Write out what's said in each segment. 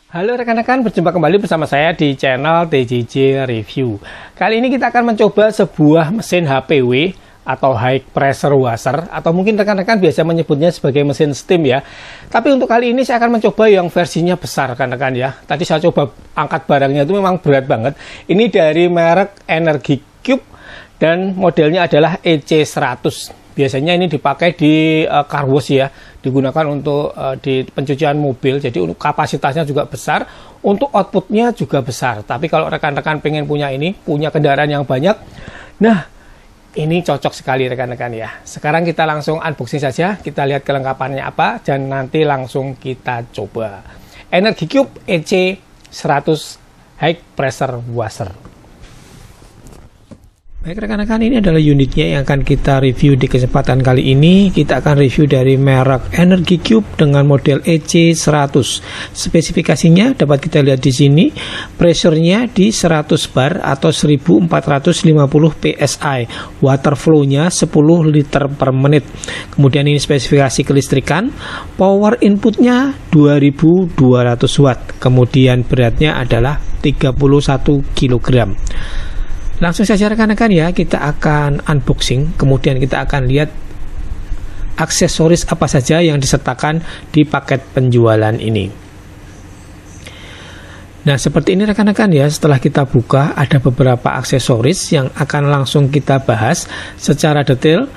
Halo rekan-rekan, berjumpa kembali bersama saya di channel TJJ Review. Kali ini kita akan mencoba sebuah mesin HPW atau High Pressure Washer, atau mungkin rekan-rekan biasa menyebutnya sebagai mesin steam ya. Tapi untuk kali ini saya akan mencoba yang versinya besar rekan-rekan ya. Tadi saya coba angkat barangnya itu memang berat banget. Ini dari merek Energy Cube dan modelnya adalah EC100. Biasanya ini dipakai di car wash ya, digunakan untuk di pencucian mobil. Jadi untuk kapasitasnya juga besar, untuk outputnya juga besar. Tapi kalau rekan-rekan pengen punya ini, punya kendaraan yang banyak, nah ini cocok sekali rekan-rekan ya. Sekarang kita langsung unboxing saja, kita lihat kelengkapannya apa, dan nanti langsung kita coba. Energy Cube EC100 High Pressure Washer. Baik rekan-rekan, ini adalah unitnya yang akan kita review di kesempatan kali ini. Kita akan review dari merek Energy Cube dengan model EC100. Spesifikasinya dapat kita lihat di sini. Pressure-nya di 100 bar atau 1450 PSI. Water flow-nya 10 liter per menit. Kemudian ini spesifikasi kelistrikan. Power input-nya 2200 watt. Kemudian beratnya adalah 31 kg. Langsung saja rekan-rekan ya, kita akan unboxing, kemudian kita akan lihat aksesoris apa saja yang disertakan di paket penjualan ini. Nah seperti ini rekan-rekan ya, setelah kita buka ada beberapa aksesoris yang akan langsung kita bahas secara detail.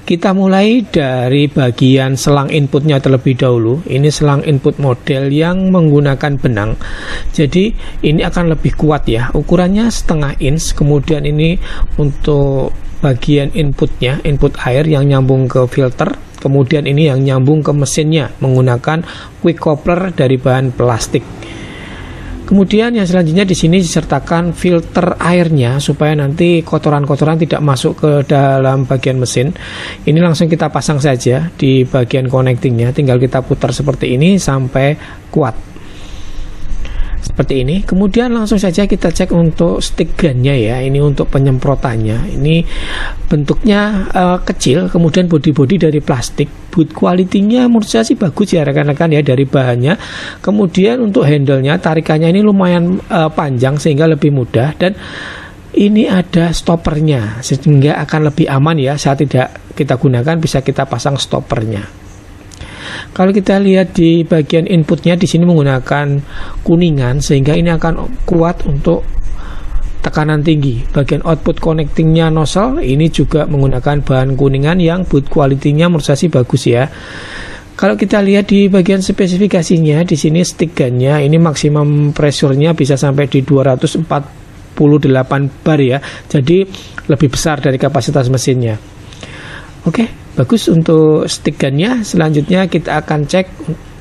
Kita mulai dari bagian selang inputnya terlebih dahulu. Ini selang input model yang menggunakan benang. Jadi ini akan lebih kuat ya. Ukurannya setengah inch. Kemudian ini untuk bagian inputnya, input air yang nyambung ke filter. Kemudian ini yang nyambung ke mesinnya menggunakan quick coupler dari bahan plastik. Kemudian yang selanjutnya di sini disertakan filter airnya supaya nanti kotoran-kotoran tidak masuk ke dalam bagian mesin. Ini langsung kita pasang saja di bagian connectingnya, tinggal kita putar seperti ini sampai kuat. Seperti ini. Kemudian langsung saja kita cek untuk stick gunnya ya. Ini untuk penyemprotannya. Ini bentuknya kecil, kemudian body dari plastik. Build quality-nya menurut saya sih bagus ya rekan-rekan ya dari bahannya. Kemudian untuk handle-nya, tarikannya ini lumayan panjang sehingga lebih mudah, dan ini ada stoppernya sehingga akan lebih aman ya saat tidak kita gunakan, bisa kita pasang stoppernya. Kalau kita lihat di bagian inputnya di sini menggunakan kuningan sehingga ini akan kuat untuk tekanan tinggi. Bagian output connectingnya nozzle ini juga menggunakan bahan kuningan yang build quality-nya menurut saya sih bagus ya. Kalau kita lihat di bagian spesifikasinya di sini stick gun-nya ini maksimum pressure-nya bisa sampai di 248 bar ya. Jadi lebih besar dari kapasitas mesinnya. Oke, bagus untuk stick gun-nya. Selanjutnya kita akan cek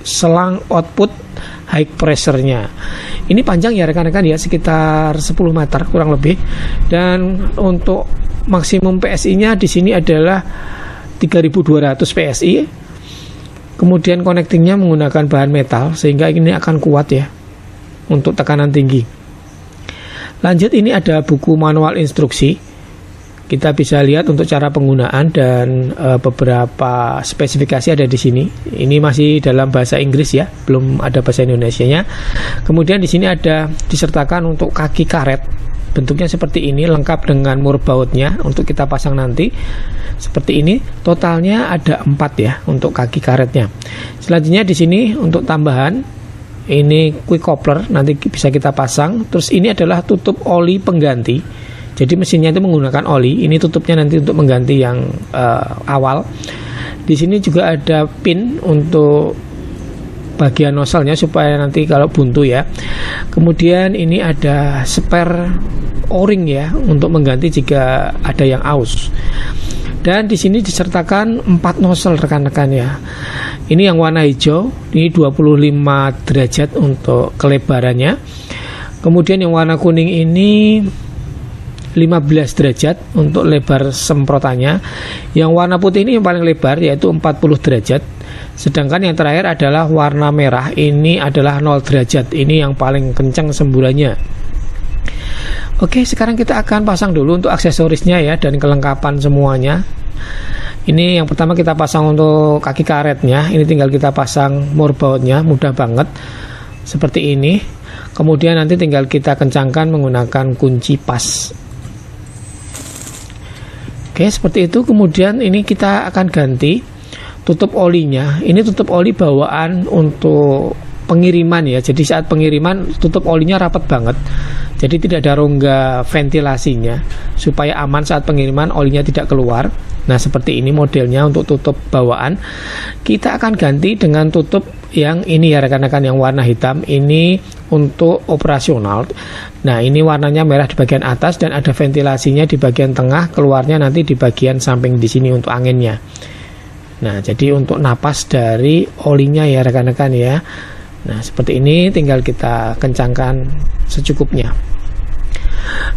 selang output high pressure-nya. Ini panjang ya rekan-rekan ya, sekitar 10 meter kurang lebih. Dan untuk maksimum PSI-nya di sini adalah 3200 PSI. Kemudian connecting-nya menggunakan bahan metal sehingga ini akan kuat ya untuk tekanan tinggi. Lanjut, ini ada buku manual instruksi. Kita bisa lihat untuk cara penggunaan dan beberapa spesifikasi ada di sini. Ini masih dalam bahasa Inggris ya, belum ada bahasa Indonesianya. Kemudian di sini ada disertakan untuk kaki karet. Bentuknya seperti ini, lengkap dengan murbautnya untuk kita pasang nanti. Seperti ini, totalnya ada 4 ya untuk kaki karetnya. Selanjutnya di sini untuk tambahan, ini quick coupler nanti bisa kita pasang. Terus ini adalah tutup oli pengganti. Jadi mesinnya itu menggunakan oli. Ini tutupnya nanti untuk mengganti yang awal. Di sini juga ada pin untuk bagian nozzle-nya supaya nanti kalau buntu ya. Kemudian ini ada spare o-ring ya untuk mengganti jika ada yang aus. Dan di sini disertakan 4 nozzle rekan-rekan ya. Ini yang warna hijau, ini 25 derajat untuk kelebarannya. Kemudian yang warna kuning ini 15 derajat untuk lebar semprotannya. Yang warna putih ini yang paling lebar yaitu 40 derajat. Sedangkan yang terakhir adalah warna merah, ini adalah 0 derajat. Ini yang paling kencang semburannya. Oke, sekarang kita akan pasang dulu untuk aksesorisnya ya dan kelengkapan semuanya. Ini yang pertama kita pasang untuk kaki karetnya. Ini tinggal kita pasang murbautnya, mudah banget. seperti ini. Kemudian nanti tinggal kita kencangkan menggunakan kunci pas. Oke, seperti itu. Kemudian ini kita akan ganti tutup olinya. Ini tutup oli bawaan untuk pengiriman ya. Jadi saat pengiriman tutup olinya rapat banget. Jadi tidak ada rongga ventilasinya supaya aman saat pengiriman olinya tidak keluar. Nah, seperti ini modelnya untuk tutup bawaan. Kita akan ganti dengan tutup yang ini ya rekan-rekan, yang warna hitam. Ini untuk operasional. Nah, ini warnanya merah di bagian atas dan ada ventilasinya di bagian tengah, keluarnya nanti di bagian samping di sini untuk anginnya. Nah, jadi untuk napas dari olinya ya rekan-rekan ya. Nah, seperti ini tinggal kita kencangkan secukupnya.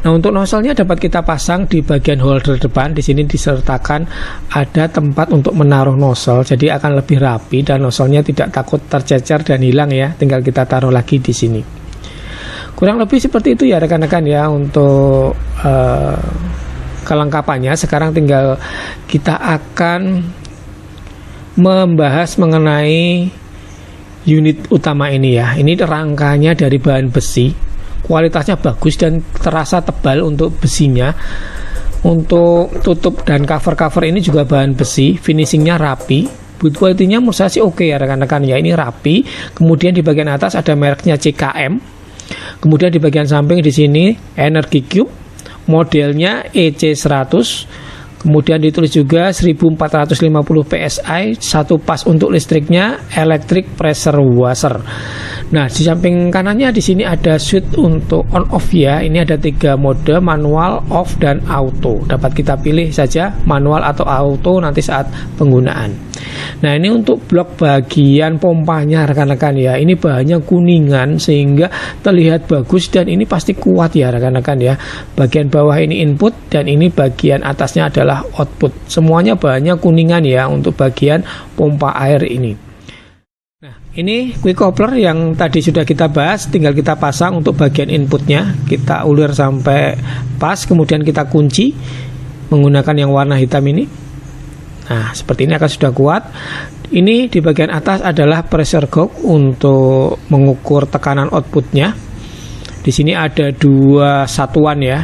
Nah, untuk nozzle-nya dapat kita pasang di bagian holder depan. Di sini disertakan ada tempat untuk menaruh nozzle, jadi akan lebih rapi dan nozzle-nya tidak takut tercecer dan hilang ya. Tinggal kita taruh lagi di sini. Kurang lebih seperti itu ya rekan-rekan ya untuk kelengkapannya. Sekarang tinggal kita akan membahas mengenai unit utama ini ya. Ini rangkanya dari bahan besi. Kualitasnya bagus dan terasa tebal untuk besinya. Untuk tutup dan cover-cover ini juga bahan besi, finishingnya rapi. Build quality-nya menurut saya sih oke ya rekan-rekan ya. Ini rapi. Kemudian di bagian atas ada mereknya CKM. Kemudian di bagian samping di sini Energy Cube, modelnya EC100. Kemudian ditulis juga 1450 PSI, satu pas untuk listriknya, electric pressure washer. Nah, di samping kanannya di sini ada switch untuk on off ya. Ini ada 3 mode, manual, off, dan auto. Dapat kita pilih saja manual atau auto nanti saat penggunaan. Nah, ini untuk blok bagian pompanya rekan-rekan ya. Ini bahannya kuningan sehingga terlihat bagus dan ini pasti kuat ya rekan-rekan ya. Bagian bawah ini input dan ini bagian atasnya adalah output. Semuanya bahannya kuningan ya untuk bagian pompa air ini. Nah, ini quick coupler yang tadi sudah kita bahas, tinggal kita pasang untuk bagian inputnya. Kita ulur sampai pas, kemudian kita kunci menggunakan yang warna hitam ini. Nah, seperti ini akan sudah kuat. Ini di bagian atas adalah pressure gauge untuk mengukur tekanan outputnya. Di sini ada 2 satuan ya.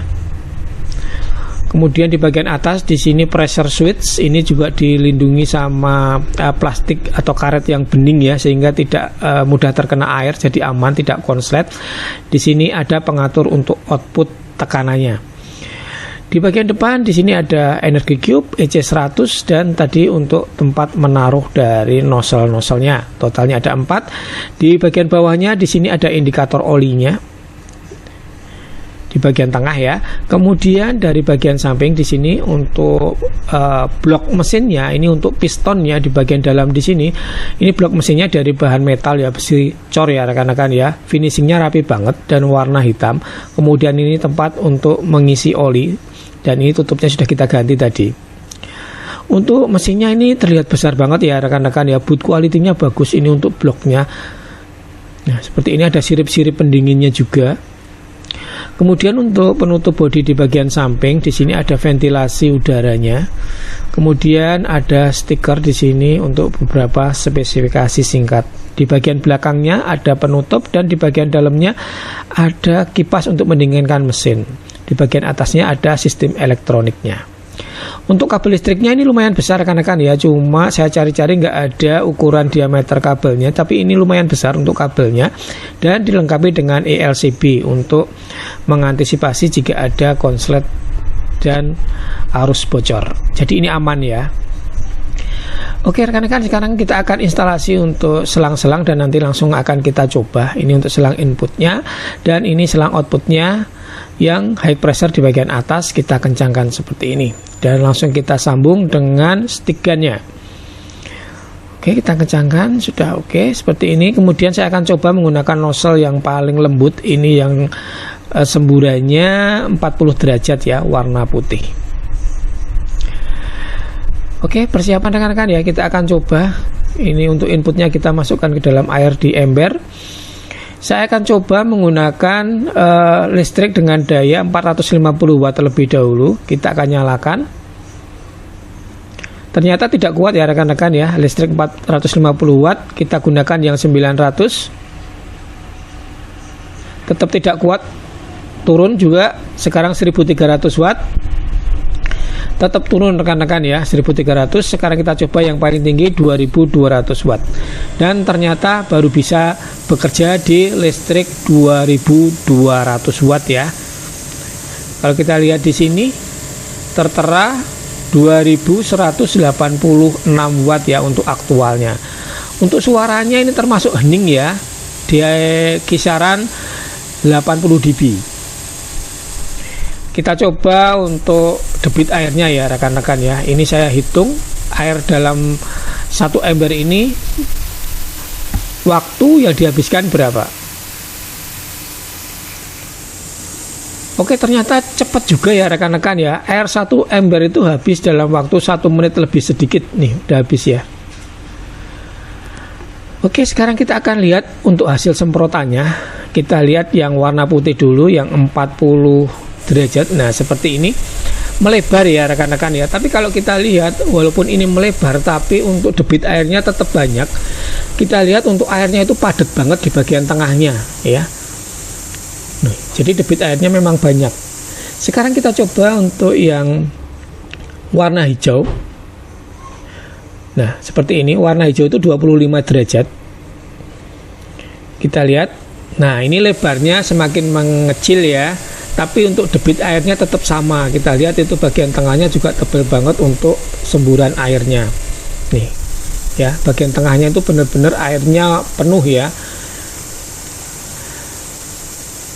Kemudian di bagian atas di sini pressure switch, ini juga dilindungi sama plastik atau karet yang bening ya, sehingga tidak mudah terkena air, jadi aman, tidak konslet. Di sini ada pengatur untuk output tekanannya. Di bagian depan di sini ada Energy Cube EC100 dan tadi untuk tempat menaruh dari nozzle-nozzlenya. Totalnya ada 4. Di bagian bawahnya di sini ada indikator olinya. Di bagian tengah ya. Kemudian dari bagian samping di sini untuk blok mesinnya, ini untuk pistonnya di bagian dalam di sini. Ini blok mesinnya dari bahan metal ya, besi cor ya rekan-rekan ya. Finishingnya rapi banget dan warna hitam. Kemudian ini tempat untuk mengisi oli. Dan ini tutupnya sudah kita ganti tadi. Untuk mesinnya ini terlihat besar banget ya rekan-rekan ya. Boot quality-nya bagus ini untuk bloknya. Nah, seperti ini ada sirip-sirip pendinginnya juga. Kemudian untuk penutup bodi di bagian samping di sini ada ventilasi udaranya. Kemudian ada stiker di sini untuk beberapa spesifikasi singkat. Di bagian belakangnya ada penutup dan di bagian dalamnya ada kipas untuk mendinginkan mesin. Di bagian atasnya ada sistem elektroniknya. Untuk kabel listriknya ini lumayan besar rekan-rekan ya. Cuma saya cari-cari nggak ada ukuran diameter kabelnya, tapi ini lumayan besar untuk kabelnya dan dilengkapi dengan ELCB untuk mengantisipasi jika ada konslet dan arus bocor. Jadi ini aman ya. Oke rekan-rekan, sekarang kita akan instalasi untuk selang-selang dan nanti langsung akan kita coba. Ini untuk selang inputnya dan ini selang outputnya yang high pressure di bagian atas. Kita kencangkan seperti ini dan langsung kita sambung dengan stick gun-nya. Oke, kita kencangkan, sudah oke seperti ini. Kemudian saya akan coba menggunakan nozzle yang paling lembut, ini yang semburannya 40 derajat ya, warna putih. Oke, persiapan rekan-rekan ya, kita akan coba. Ini untuk inputnya kita masukkan ke dalam air di ember. Saya akan coba menggunakan listrik dengan daya 450 watt terlebih dahulu. Kita akan nyalakan. Ternyata tidak kuat ya rekan-rekan ya, listrik 450 watt. Kita gunakan yang 900. tetap tidak kuat, turun juga, sekarang 1300 watt, tetap turun rekan-rekan ya, 1300. Sekarang kita coba yang paling tinggi 2200 watt, dan ternyata baru bisa bekerja di listrik 2200 watt ya. Kalau kita lihat di sini tertera 2186 watt ya untuk aktualnya. Untuk suaranya ini termasuk hening ya, di kisaran 80 dB. Kita coba untuk debit airnya ya rekan-rekan ya. Ini saya hitung air dalam 1 ember ini, waktu yang dihabiskan berapa. Oke, ternyata cepat juga ya rekan-rekan ya. Air 1 ember itu habis dalam waktu 1 menit lebih sedikit. Nih udah habis ya. Oke, sekarang kita akan lihat untuk hasil semprotannya. Kita lihat yang warna putih dulu, yang 40 derajat. Nah seperti ini, melebar ya rekan-rekan ya. Tapi kalau kita lihat, walaupun ini melebar, tapi untuk debit airnya tetap banyak. Kita lihat untuk airnya itu padat banget di bagian tengahnya ya. Nah, jadi debit airnya memang banyak. Sekarang kita coba untuk yang warna hijau. Nah seperti ini, warna hijau itu 25 derajat. Kita lihat, nah ini lebarnya semakin mengecil ya, tapi untuk debit airnya tetap sama. Kita lihat itu bagian tengahnya juga tebal banget untuk semburan airnya. Nih ya, bagian tengahnya itu benar-benar airnya penuh ya.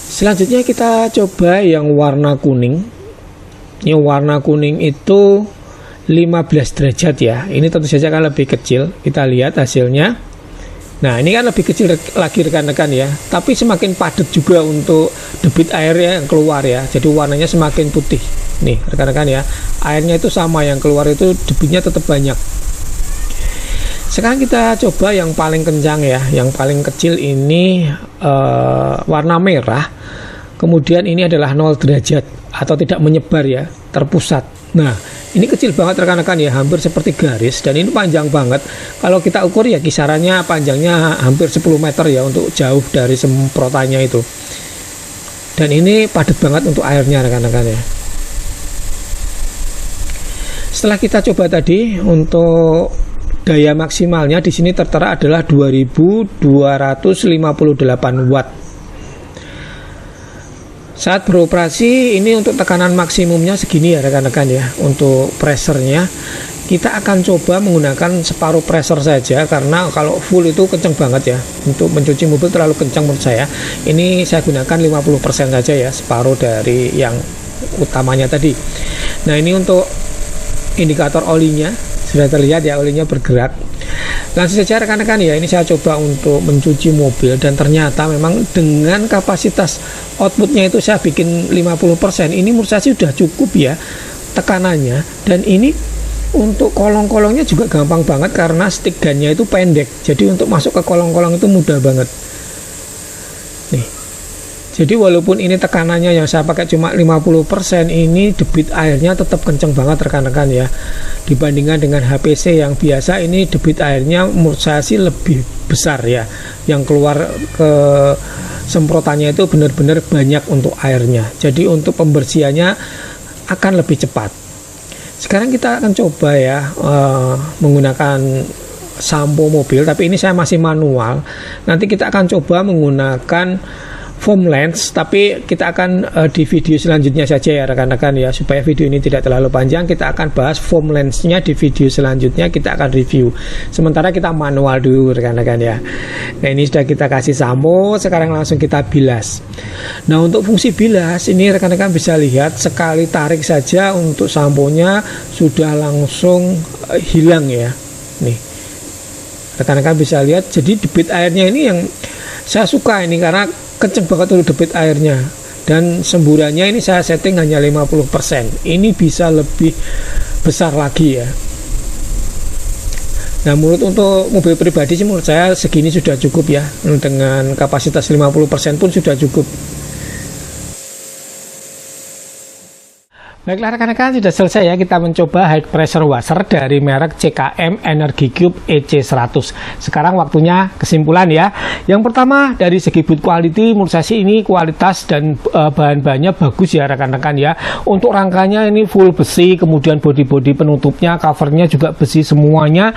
Selanjutnya kita coba yang warna kuning. Yang warna kuning itu 15 derajat ya. Ini tentu saja kan lebih kecil. Kita lihat hasilnya. Nah ini kan lebih kecil lagi rekan-rekan ya, tapi semakin padat juga untuk debit airnya yang keluar ya. Jadi warnanya semakin putih. Nih rekan-rekan ya, airnya itu sama, yang keluar itu debitnya tetap banyak. Sekarang kita coba yang paling kencang ya. Yang paling kecil ini warna merah. Kemudian ini adalah 0 derajat atau tidak menyebar ya, terpusat. Nah ini kecil banget rekan-rekan ya, hampir seperti garis, dan ini panjang banget. Kalau kita ukur ya kisarannya panjangnya hampir 10 meter ya, untuk jauh dari semprotannya itu. Dan ini padat banget untuk airnya rekan-rekan ya. Setelah kita coba tadi, untuk daya maksimalnya di sini tertera adalah 2258 watt. Saat beroperasi ini untuk tekanan maksimumnya segini ya rekan-rekan ya. Untuk pressernya kita akan coba menggunakan separuh pressure saja, karena kalau full itu kenceng banget ya. Untuk mencuci mobil terlalu kencang menurut saya. Ini saya gunakan 50% saja ya, separuh dari yang utamanya tadi. Nah ini untuk indikator olinya, sudah terlihat ya olinya bergerak. Langsung saja rekan-rekan ya, ini saya coba untuk mencuci mobil, dan ternyata memang dengan kapasitas outputnya itu saya bikin 50%. Ini menurut saya sudah cukup ya tekanannya. Dan ini untuk kolong-kolongnya juga gampang banget, karena stick gunnya itu pendek. Jadi untuk masuk ke kolong-kolong itu mudah banget. Nih. Jadi walaupun ini tekanannya yang saya pakai cuma 50%, ini debit airnya tetap kenceng banget rekan-rekan ya. Dibandingkan dengan HPC yang biasa, ini debit airnya menurut saya sih lebih besar ya. Yang keluar ke semprotannya itu benar-benar banyak untuk airnya. Jadi untuk pembersihannya akan lebih cepat. Sekarang kita akan coba ya menggunakan sampo mobil, tapi ini saya masih manual. Nanti kita akan coba menggunakan foam lens, tapi kita akan di video selanjutnya saja ya rekan-rekan ya, supaya video ini tidak terlalu panjang. Kita akan bahas foam lensnya di video selanjutnya, kita akan review. Sementara kita manual dulu rekan-rekan ya. Nah ini sudah kita kasih sampo, sekarang langsung kita bilas. Nah untuk fungsi bilas ini rekan-rekan bisa lihat, sekali tarik saja untuk samponya sudah langsung hilang ya. Nih rekan-rekan bisa lihat, jadi debit airnya ini yang saya suka ini, karena kenceng banget untuk debit airnya. Dan semburannya ini saya setting hanya 50%. Ini bisa lebih besar lagi ya. Nah untuk mobil pribadi sih menurut saya segini sudah cukup ya. Dengan kapasitas 50% pun sudah cukup. Baiklah rekan-rekan, sudah selesai ya kita mencoba high pressure washer dari merek CKM Energy Cube EC100. Sekarang waktunya kesimpulan ya. Yang pertama, dari segi build quality, menurut saya sih ini kualitas dan bahan-bahannya bagus ya rekan-rekan ya. Untuk rangkanya ini full besi, kemudian body-body penutupnya, covernya juga besi semuanya.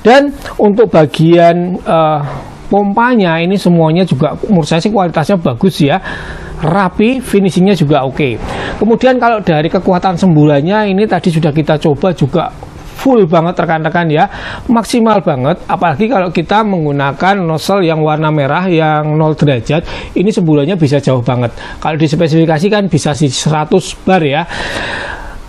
Dan untuk bagian pompanya ini semuanya juga menurut saya sih kualitasnya bagus ya. Rapi, finishingnya juga oke. Kemudian kalau dari kekuatan semburannya ini tadi sudah kita coba juga full banget rekan-rekan ya, maksimal banget. Apalagi kalau kita menggunakan nozzle yang warna merah yang 0 derajat, ini semburannya bisa jauh banget. Kalau dispesifikasikan bisa 100 bar ya.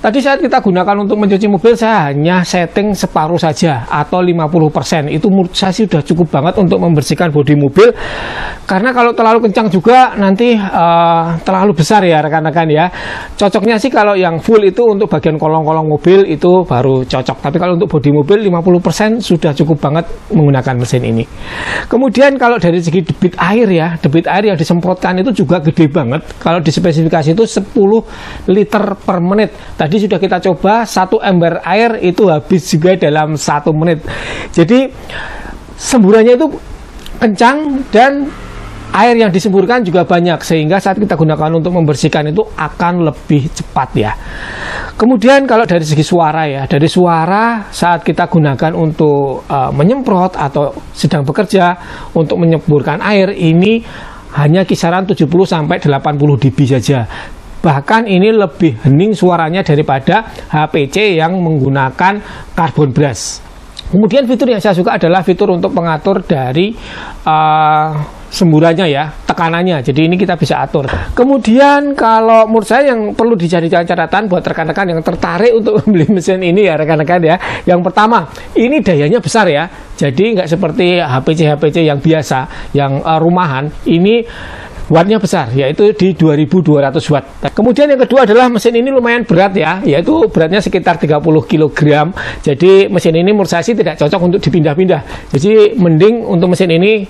Tadi saat kita gunakan untuk mencuci mobil, saya hanya setting separuh saja atau 50%. Itu menurut saya sih sudah cukup banget untuk membersihkan bodi mobil. Karena kalau terlalu kencang juga nanti terlalu besar ya rekan-rekan ya. Cocoknya sih kalau yang full itu untuk bagian kolong-kolong mobil itu baru cocok. Tapi kalau untuk bodi mobil 50% sudah cukup banget menggunakan mesin ini. Kemudian kalau dari segi debit air ya, debit air yang disemprotkan itu juga gede banget. Kalau di spesifikasi itu 10 liter per menit. Tadi sudah kita coba 1 ember air itu habis juga dalam 1 menit. Jadi semburannya itu kencang dan air yang disemburkan juga banyak, sehingga saat kita gunakan untuk membersihkan itu akan lebih cepat ya. Kemudian kalau dari segi suara ya, dari suara saat kita gunakan untuk menyemprot atau sedang bekerja untuk menyemburkan air ini hanya kisaran 70 sampai 80 dB saja. Bahkan ini lebih hening suaranya daripada HPC yang menggunakan carbon brush. Kemudian fitur yang saya suka adalah fitur untuk pengatur dari semburannya ya, tekanannya. Jadi ini kita bisa atur. Kemudian kalau menurut saya yang perlu dijadikan catatan buat rekan-rekan yang tertarik untuk membeli mesin ini ya rekan-rekan ya. Yang pertama, ini dayanya besar ya. Jadi nggak seperti HPC yang biasa, yang rumahan. Ini wattnya besar, yaitu di 2200 watt. Kemudian yang kedua adalah mesin ini lumayan berat ya, yaitu beratnya sekitar 30 kg. Jadi mesin ini menurut saya sih tidak cocok untuk dipindah-pindah. Jadi mending untuk mesin ini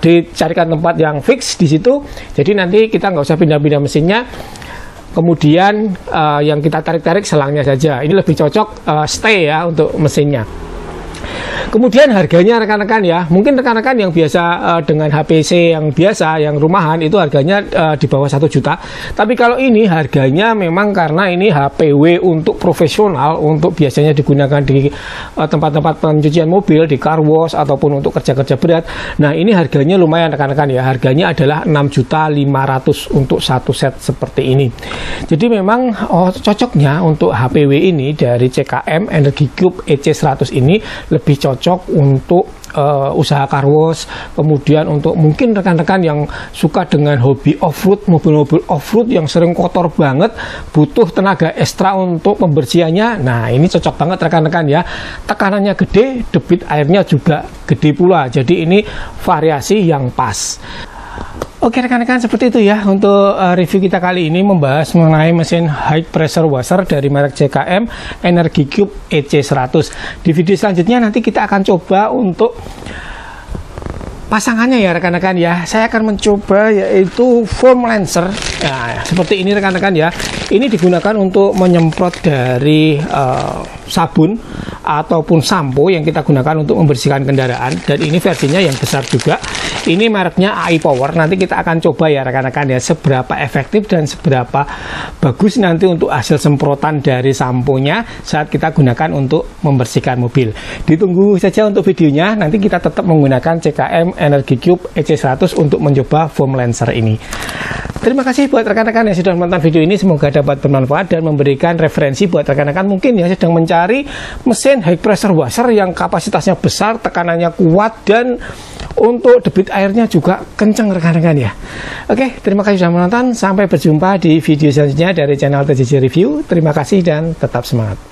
dicarikan tempat yang fix di situ. Jadi nanti kita nggak usah pindah-pindah mesinnya. Kemudian yang kita tarik-tarik selangnya saja. Ini lebih cocok stay ya untuk mesinnya. Kemudian harganya rekan-rekan ya, mungkin rekan-rekan yang biasa dengan HPC yang biasa, yang rumahan itu harganya di bawah 1 juta. Tapi kalau ini harganya memang karena ini HPW untuk profesional, untuk biasanya digunakan di tempat-tempat pencucian mobil, di car wash ataupun untuk kerja-kerja berat. Nah ini harganya lumayan rekan-rekan ya, harganya adalah 6.500.000 untuk satu set seperti ini. Jadi memang cocoknya untuk HPW ini dari CKM Energy Cube EC100 ini lebih cocok untuk usaha car wash, kemudian untuk mungkin rekan-rekan yang suka dengan hobi off-road, mobil-mobil off-road yang sering kotor banget, butuh tenaga ekstra untuk pembersihannya. Nah ini cocok banget rekan-rekan ya, tekanannya gede, debit airnya juga gede pula, jadi ini variasi yang pas. Oke rekan-rekan, seperti itu ya untuk review kita kali ini membahas mengenai mesin high pressure washer dari merek CKM Energy Cube EC100. Di video selanjutnya nanti kita akan coba untuk pasangannya ya rekan-rekan ya. Saya akan mencoba yaitu foam lancer. Nah, seperti ini rekan-rekan ya. Ini digunakan untuk menyemprot dari sabun ataupun sampo yang kita gunakan untuk membersihkan kendaraan, dan ini versinya yang besar juga. Ini mereknya AI Power. Nanti kita akan coba ya rekan-rekan ya, seberapa efektif dan seberapa bagus nanti untuk hasil semprotan dari samponya saat kita gunakan untuk membersihkan mobil. Ditunggu saja untuk videonya. Nanti kita tetap menggunakan CKM Energy Cube EC100 untuk mencoba foam lancer ini. Terima kasih buat rekan-rekan yang sudah menonton video ini. Semoga dapat bermanfaat dan memberikan referensi buat rekan-rekan mungkin yang sedang mencari mesin high pressure washer yang kapasitasnya besar, tekanannya kuat, dan untuk debit airnya juga kenceng rekan-rekan ya. Oke, terima kasih sudah menonton. Sampai berjumpa di video selanjutnya dari channel TJJ Review. Terima kasih dan tetap semangat.